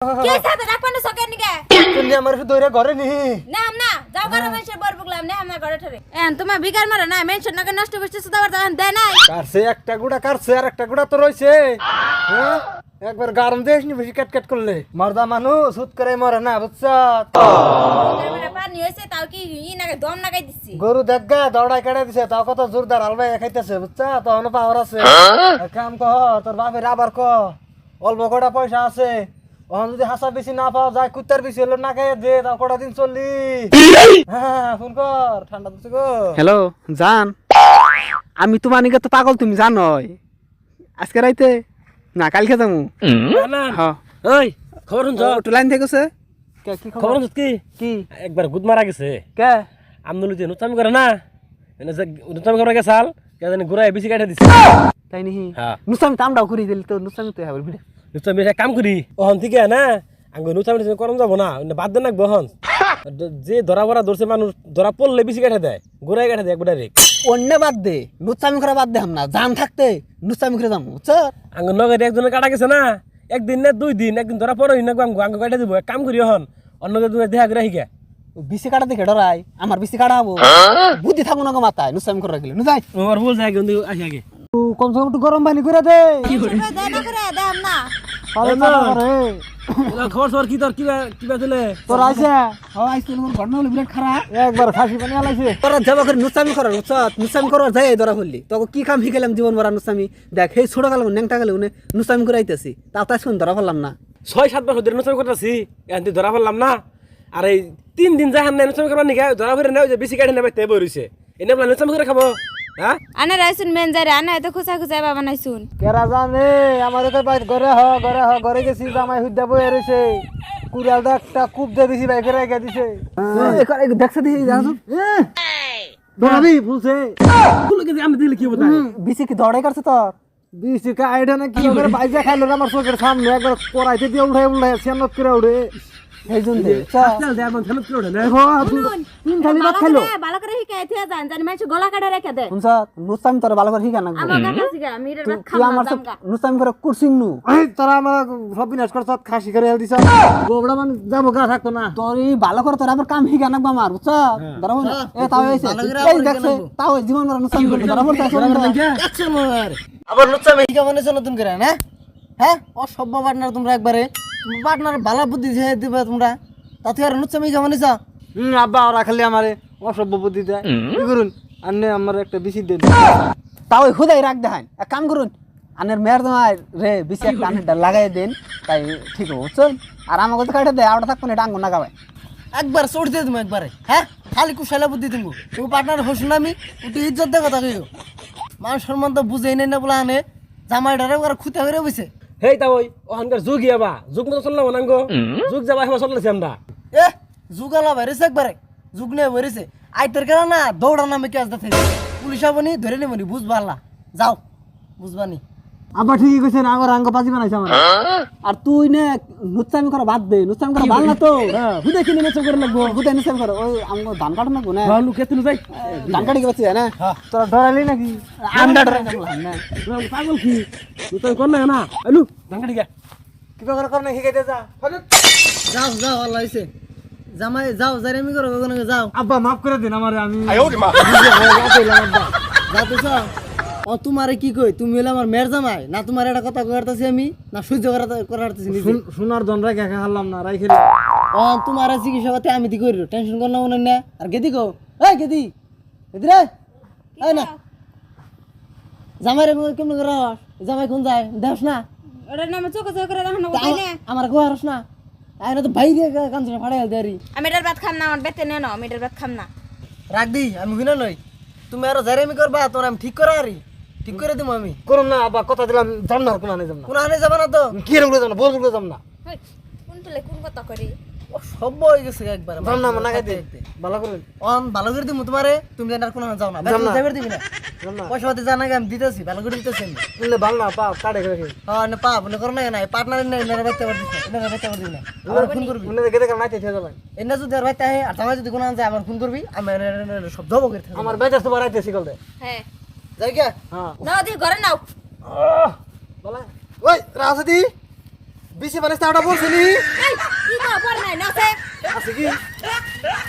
কে সাথে রাখপানে সকেন নিকে তুমি আমার দইরা ঘরে নি না না যাও ঘরে বসে বর বুগলাম না আমরা ঘরে ঠরে এন তোমা বিকার মারো না মেনশন নাকে নষ্ট করতে সুদাবার দান দে নাই কারছে একটা গুড়া কারছে আর একটা গুড়া তো রইছে হ্যাঁ একবার গরম দেশ নি বেশি কাট কাট করলে মর্দা মানুষ হুত করে মরে না বুঝছ মানে পানি হইছে তাও কি ই নাকে দম লাগাই দিছি গরু দেখা দৌড়াই কাটে দিছে তাও কত জোরদার হালবাই খাইতেছে বুঝছ তো অন পাওয়ার আছে এক কাম কর তোর বাপের আবার ক অল্প কটা পয়সা আছে ওখান যদি হাসা বেশি না পাওয়া যায় কুত্তার বেশি হলো না খেয়ে দে তাও কটা দিন চললি হ্যাঁ ফোন কর ঠান্ডা দিচ্ছে গো হ্যালো জান আমি তোমার নিকে তো পাগল তুমি জানোই আজকে রাইতে না কালকে যামু না হ্যাঁ ওই খবর শুনছ একটু লাইন থেকেছে কি খবর শুনছ কি কি একবার গুদ মারা গেছে কে আমনুল যে নুতামি করে না এনে যে নুতামি করে গেছাল কে জানি ঘুরাই বেশি কাটে দিছে তাই নি হ্যাঁ নুসামি তামটাও করি দিলি তো নুসামি তো হবে ভিড়ে নুতামি একটা কাম করি ওহন থেকে না আঙ্গ নুতামি করম যাব না বাদ দেন না বহন যে ধরা বড়া ধরছে মানুষ ধরা পড়লে বেশি কাটে দেয় ঘুরাই কাটে দেয় একবার ডাইরেক্ট অন্য বাদ দে নুচামি করা বাদ দে হাম না জান থাকতে নুচামি করে যাবো বুঝছ আঙ্গ নগরে একজনের কাটা গেছে না একদিন না 2 দিন একদিন ধরা পড়ো না আঙ্গ কাটে দিব এক কাম করি হন অন্যকে তুমি দেখা করে শিখে বিসি কাটা দেখে ডরাই আমার বিসি কাটা হবো বুদ্ধি থাকুন না মাথায় নুচামি করে রাখলে নুচাই আমার ভুল যায় কিন্তু আসি আগে কম সে কম একটু গরম পানি করে দে দে না করে দাম না আরে না রে খবর সর কি তোর কি বাজলে তোর আইছে হ্যাঁ আইসতে ঘটনা হলো বিরাট খারাপ একবার ফাঁসি পানি আলাইছে তোরা যাবা করে নুচামি করার বুঝছ নুচামি করার যাই ধরা ফেললি তোকে কি কাম শিখাইলাম জীবন ভরা নুচামি দেখ এই ছোট কাল ন্যাংটা কালে নুচামি করে আইতেছি তা তাই শুন ধরা ফেললাম না 6-7 বছর ধরে নুচামি করতেছি এনতি ধরা ফেললাম না আর এই 3 দিন যাহান না নুচামি করবার নিকে ধরা ফেরে না যে বেশি কাটে নেবে তে বইছে এনে বলা নুচামি করে খাবো হ্যাঁ আনা রাইছুন মেন যারে আনা এত খুসা খুসা বাবা নাইছুন কেরা জানে আমার তো বাইর ঘরে গেছি জামাই হুদ্দা বই এসেছে কুড়াল দা একটা কূপ দে বেশি বাইকে রেখে দিছে দেখছে দিই জানো দৌড়াবি ফুলছে ফুল গেছে আমি দিলে কি হবো তাই বিসি কি দড়াই করছে তোর দিছি কা আইডা না কি করে বাইজা খাইলো রে আমার চোখের সামনে একবার পড়াইতে দিয়ে উঠাই সিয়ানত করে উড়ে এই জন্য দে চল দে আমার খেলত করে না দেখো তিন থালি ভাত খাইলো ভালো করে শিখাই থিয়া যান জানি মানুষ গলা কাটা রেখে দে শুনছ নুচামি তোর ভালো করে শিখা না আমার কাছে শিখা আমি এর ভাত তুই আমার খাম না নুচামি করে কুরসিং নু এই তোরা আমার সব বিনাশ করছ খাসি করে দিছ গোবড়া মানে যাবো গা থাকতো না তোর এই ভালো করে তোর আবার কাম শিখা না আমার বুঝছ ধরো না এ তাও হইছে এই দেখছে তাও জীবন ভরা নুচামি করে ধরা পড়ছে আবার লুচ্চামি কেমন এসে নতুন করে না হ্যাঁ অসভ্য পার্টনার তোমরা একবারে পার্টনার ভালো বুদ্ধি দিয়ে দিবে তোমরা তাতে আর নুচ্ছামি কেমন এসা আব্বা ওরা খালি আমারে অসভ্য বুদ্ধি দেয় কি করুন আন্নে আমার একটা বিসি দেন তাও খুদাই রাখ দেখান এক কাম করুন আনের মেয়ের তোমার রে বেশি একটা আনেরটা লাগাই দেন তাই ঠিক হবে বুঝছেন আর আমাকে তো কাটে দেয় আওটা থাকবো না এটা আঙ্গুন না গাবাই একবার চোট দিয়ে তুমি একবারে হ্যাঁ খালি কুশালা বুদ্ধি তুমি তুমি পার্টনার হসুন আমি একটু ইজ্জত দিয়ে কথা কইও মান সম্মান তো বুঝেই নেই না বলে আনে জামাইটারে ওরা খুঁতে হয়ে বসে হেই তা ওই ওখানকার যুগ ইয়াবা যুগ মতো চললাম নাঙ্গ যুগ যাবা হেবা চললেছি আমরা এ যুগালা বেরেছে একবারে যুগ নিয়ে বেরেছে আইতের কেন না দৌড়া নামে কেস দেখে পুলিশ আবনি ধরে নেবনি বুঝবা আল্লাহ যাও বুঝবানি আব্বা ঠিকই কইছেন আগর আঙ্গ পাজি বানাইছে আমার আর তুই নে নুচ্চামি করা বাদ দে নুচ্চামি করা ভালো না তো হুদে কিনে নেচো করে লাগবো হুদে নুচ্চামি করা ওই আমগো ধান কাটা না গুনে ভালো কেতন যাই ধান কাটি গেছে না তোরা ডরালি নাকি আমরা ডরে না পাগল কি তুই কোন না না আলু দাঙ্গা দিগা কিবা করে কম না শিখাইতে যা যাও যাও আল্লাহ হইছে জামাই যাও জারেমি করো গগনে যাও আব্বা মাফ করে দিন আমার আমি যাতেছ ও তোমারে কি কই তুমি হলে আমার মেয়ের জামাই না তোমার একটা কথা কইতাছি আমি না সহ্য করাতেছি নিজে সোনার দন রাখা খাইলাম না রাইখে ও তোমার চিকিৎসা করতে আমি দি করি টেনশন কর না মনে না আর গেদি কো এই গেদি গেদি রে এই না জামাই রে কেমন করে জামাই কোন যায় দেখ না ওটা নাম চোখে চোখে করে রাখনো তাই না আমার গোয়ারস না আই না তো ভাই দিয়ে কাঞ্চনা ফাড়াই দেরি আমি এটার ভাত খাম না আমার বেতে নেন আমি এটার ভাত খাম না রাখ দি আমি হইনা নই তুমি আরো জারেমি করবা তোর আমি ঠিক করে আরি ঠিক করে দিমু আমি করুন না আব্বা কথা দিলাম যাম না কোন আনে যাম না কোন আনে যাবে না তো কি রে যাম না বল যাম না কোন তুলে কোন কথা করি ও সব হয়ে গেছে একবার যাম না মনে গাইতে ভালো করে অন ভালো করে দিমু তোমারে তুমি জানার কোন যাও না যাম না। যাবে দিবি না যাম না পয়সা পাতি জানা আমি দিতেছি ভালো করে দিতেছি আমি বললে ভালো না পা কাটে রেখে হ্যাঁ না পাপ না করো না না পার্টনার না না রাখতে পারবি না রাখতে পারবি না আমার ফোন করবি উনি গেতে কাম নাইতে থেকে যাবেন এনে যদি আর রাখতে হয় আর তোমার যদি কোন যায় আমার ফোন করবি আমি সব জব করে থাকবো আমার বেজার তো বাড়াইতে শিখল দে হ্যাঁ যাই কে হ্যাঁ নাও দি ঘরে নাও বলা ওই রাজদি বেশি বানিস ওটা বলছিলি এই কি কো পর নাই নাছে আছে কি